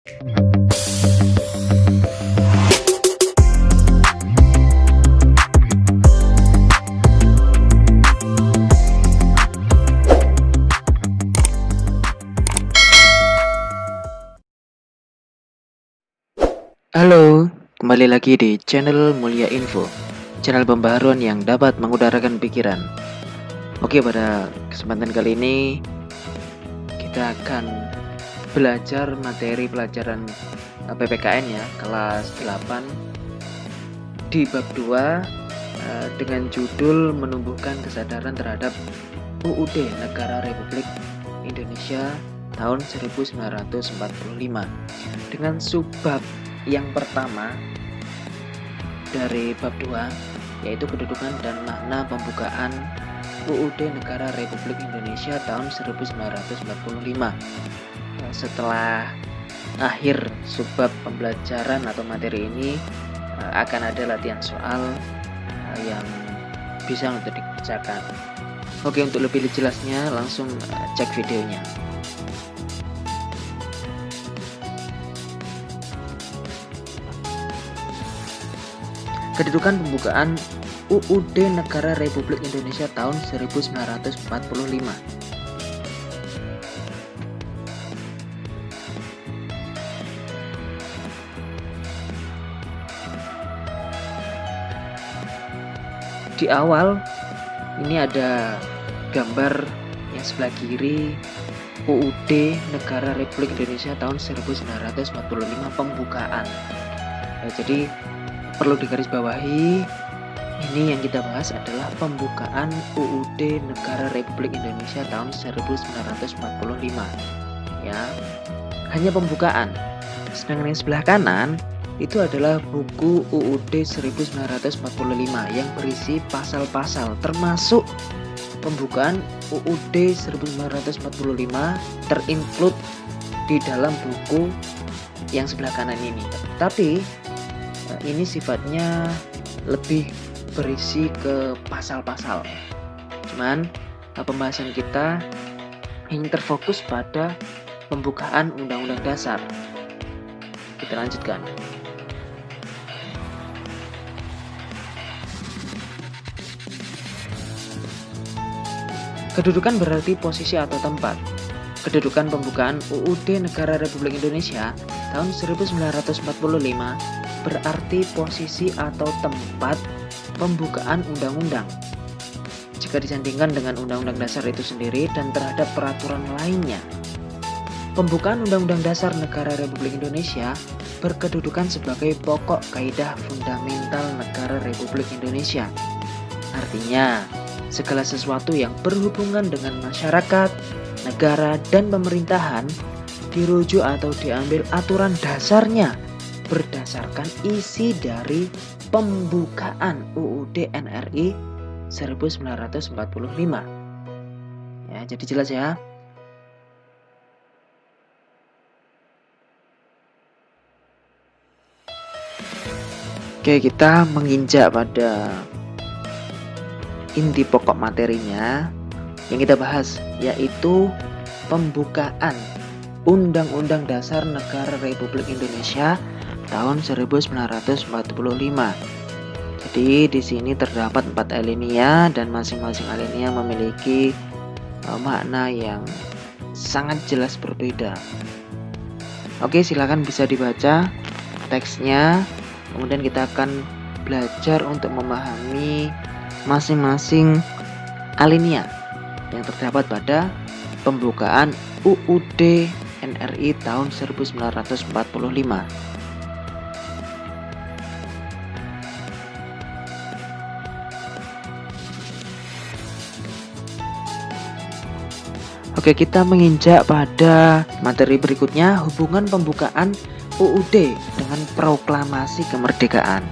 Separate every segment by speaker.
Speaker 1: Halo, kembali lagi di channel Mulia Info, channel pembaharuan yang dapat mengudarakan pikiran. Oke, pada kesempatan kali ini kita akan belajar materi pelajaran PPKN ya, kelas 8 di bab 2 dengan judul menumbuhkan kesadaran terhadap UUD Negara Republik Indonesia tahun 1945 dengan subbab yang pertama dari bab 2 yaitu kedudukan dan makna pembukaan UUD Negara Republik Indonesia tahun 1945. Setelah akhir subbab pembelajaran atau materi ini akan ada latihan soal yang bisa untuk dikerjakan. Oke, untuk lebih jelasnya langsung cek videonya. Kedudukan pembukaan UUD Negara Republik Indonesia tahun 1945. Di awal ini ada gambar yang sebelah kiri UUD Negara Republik Indonesia tahun 1945 pembukaan. Jadi perlu digarisbawahi, ini yang kita bahas adalah pembukaan UUD Negara Republik Indonesia tahun 1945 ya, hanya pembukaan. Sedangkan yang sebelah kanan itu adalah buku UUD 1945 yang berisi pasal-pasal, termasuk pembukaan UUD 1945 terinclude di dalam buku yang sebelah kanan ini. Tapi ini sifatnya lebih berisi ke pasal-pasal. Cuman pembahasan kita ingin terfokus pada pembukaan Undang-Undang Dasar. Kita lanjutkan. Kedudukan berarti posisi atau tempat. Kedudukan pembukaan UUD Negara Republik Indonesia tahun 1945 berarti posisi atau tempat pembukaan undang-undang. Jika disandingkan dengan Undang-Undang Dasar itu sendiri dan terhadap peraturan lainnya, pembukaan Undang-Undang Dasar Negara Republik Indonesia berkedudukan sebagai pokok kaidah fundamental Negara Republik Indonesia. Artinya, segala sesuatu yang berhubungan dengan masyarakat, negara, dan pemerintahan dirujuk atau diambil aturan dasarnya berdasarkan isi dari pembukaan UUD NRI 1945. Ya, jadi jelas ya. Oke, kita menginjak pada inti pokok materinya yang kita bahas, yaitu pembukaan Undang-Undang Dasar Negara Republik Indonesia tahun 1945. Jadi di sini terdapat 4 alinea dan masing-masing alinea memiliki makna yang sangat jelas berbeda. Oke, silakan bisa dibaca teksnya. Kemudian kita akan belajar untuk memahami masing-masing alinea yang terdapat pada pembukaan UUD NRI tahun 1945. Oke, kita menginjak pada materi berikutnya, hubungan pembukaan UUD dengan proklamasi kemerdekaan.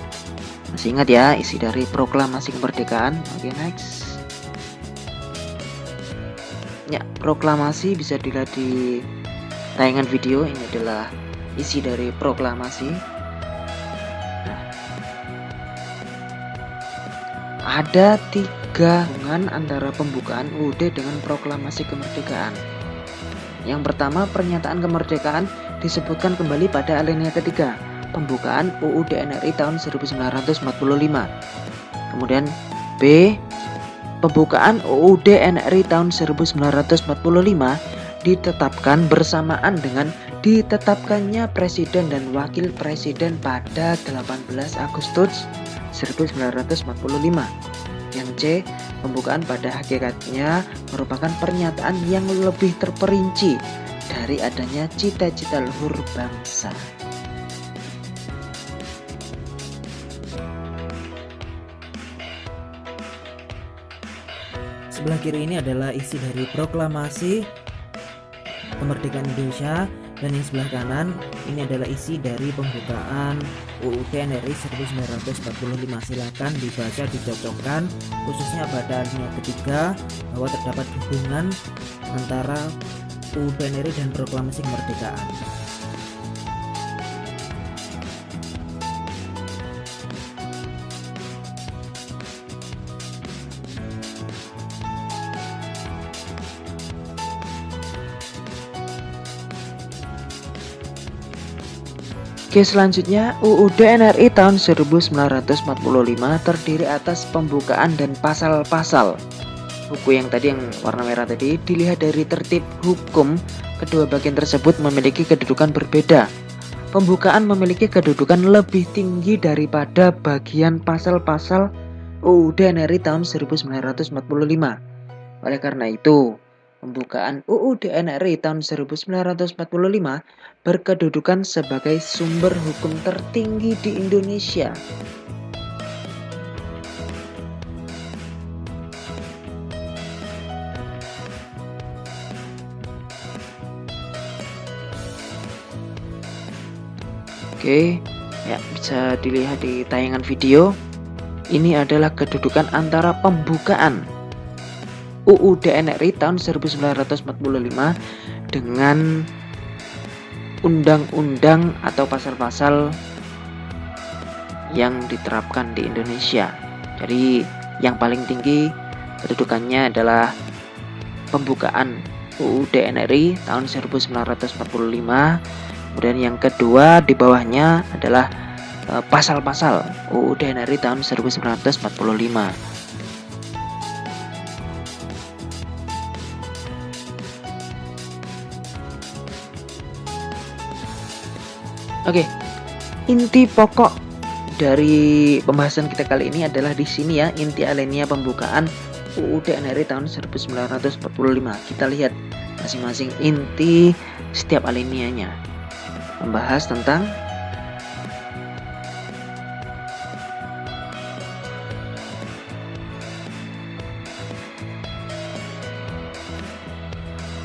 Speaker 1: Masih ingat ya isi dari proklamasi kemerdekaan? Oke, next. Ya, proklamasi bisa dilihat di tayangan video. Ini adalah isi dari proklamasi. Nah, ada 3 hubungan antara pembukaan UUD dengan proklamasi kemerdekaan. Yang pertama, pernyataan kemerdekaan disebutkan kembali pada alinea ketiga, pembukaan UUD NRI tahun 1945. Kemudian B, pembukaan UUD NRI tahun 1945 ditetapkan bersamaan dengan ditetapkannya Presiden dan Wakil Presiden pada 18 Agustus 1945. Yang C, pembukaan pada hakikatnya merupakan pernyataan yang lebih terperinci dari adanya cita-cita luhur bangsa.
Speaker 2: Sebelah kiri ini adalah isi dari proklamasi kemerdekaan Indonesia, dan yang sebelah kanan ini adalah isi dari pembukaan UUD NRI 1945. Silakan dibaca, dicocokkan, khususnya pada alinea ketiga bahwa terdapat hubungan antara UUD NRI dan proklamasi kemerdekaan.
Speaker 1: Oke, selanjutnya UUD NRI tahun 1945 terdiri atas pembukaan dan pasal-pasal. Buku yang tadi yang warna merah tadi dilihat dari tertib hukum, kedua bagian tersebut memiliki kedudukan berbeda. Pembukaan memiliki kedudukan lebih tinggi daripada bagian pasal-pasal UUD NRI tahun 1945. Oleh karena itu, pembukaan UUD NRI tahun 1945 berkedudukan sebagai sumber hukum tertinggi di Indonesia. Oke, ya bisa dilihat di tayangan video. Ini adalah kedudukan antara pembukaan UUD NRI tahun 1945 dengan undang-undang atau pasal-pasal yang diterapkan di Indonesia. Jadi yang paling tinggi kedudukannya adalah pembukaan UUD NRI tahun 1945. Kemudian yang kedua di bawahnya adalah pasal-pasal UUD NRI tahun 1945. Oke, inti pokok dari pembahasan kita kali ini adalah di sini ya, inti alinea pembukaan UUD NRI tahun 1945. Kita lihat masing-masing inti setiap alineanya. Membahas tentang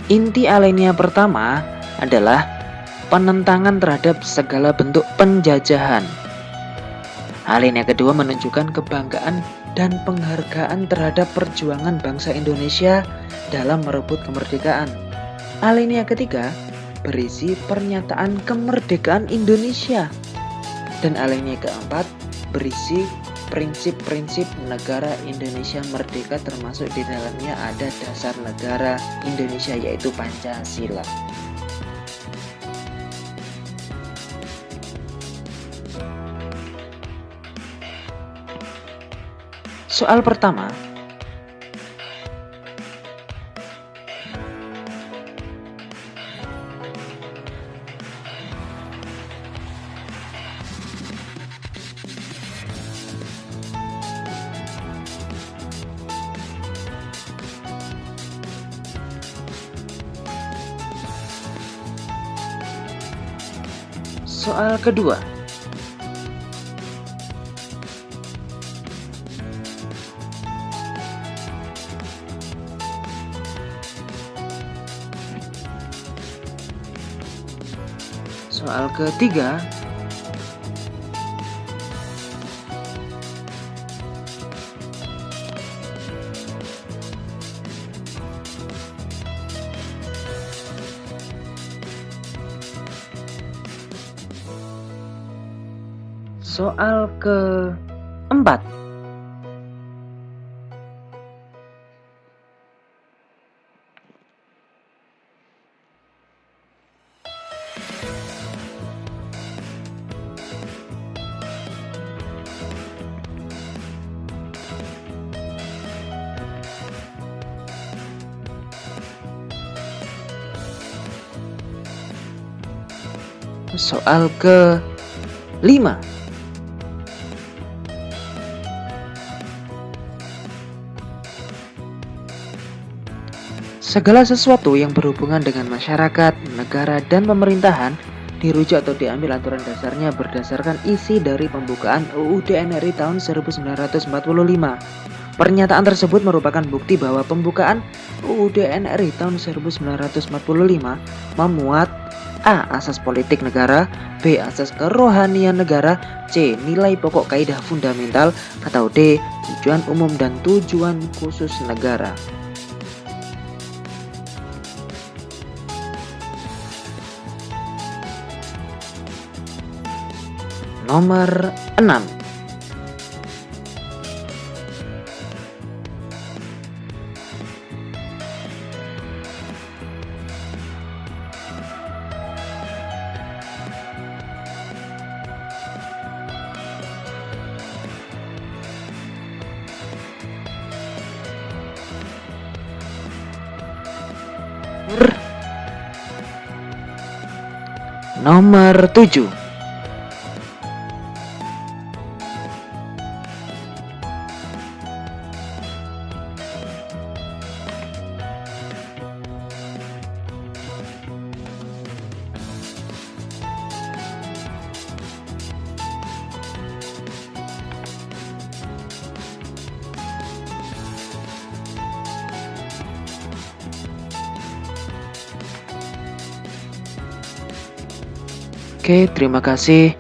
Speaker 1: inti alinea pertama adalah penentangan terhadap segala bentuk penjajahan. Alinea kedua menunjukkan kebanggaan dan penghargaan terhadap perjuangan bangsa Indonesia dalam merebut kemerdekaan. Alinea ketiga berisi pernyataan kemerdekaan Indonesia. Dan alinea keempat berisi prinsip-prinsip negara Indonesia merdeka, termasuk di dalamnya ada dasar negara Indonesia yaitu Pancasila. Soal pertama, soal kedua, soal ketiga, soal keempat, Soal ke-5. Segala sesuatu yang berhubungan dengan masyarakat, negara, dan pemerintahan dirujuk atau diambil aturan dasarnya berdasarkan isi dari pembukaan UUD NRI tahun 1945. Pernyataan tersebut merupakan bukti bahwa pembukaan UUD NRI tahun 1945 memuat A. Asas politik negara, B. Asas kerohanian negara, C. Nilai pokok kaidah fundamental, atau D. Tujuan umum dan tujuan khusus negara. Nomor 6. Nomor 7. Oke, terima kasih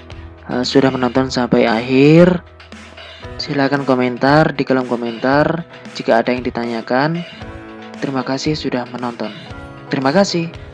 Speaker 1: sudah menonton sampai akhir. Silakan komentar di kolom komentar jika ada yang ditanyakan. Terima kasih sudah menonton. Terima kasih.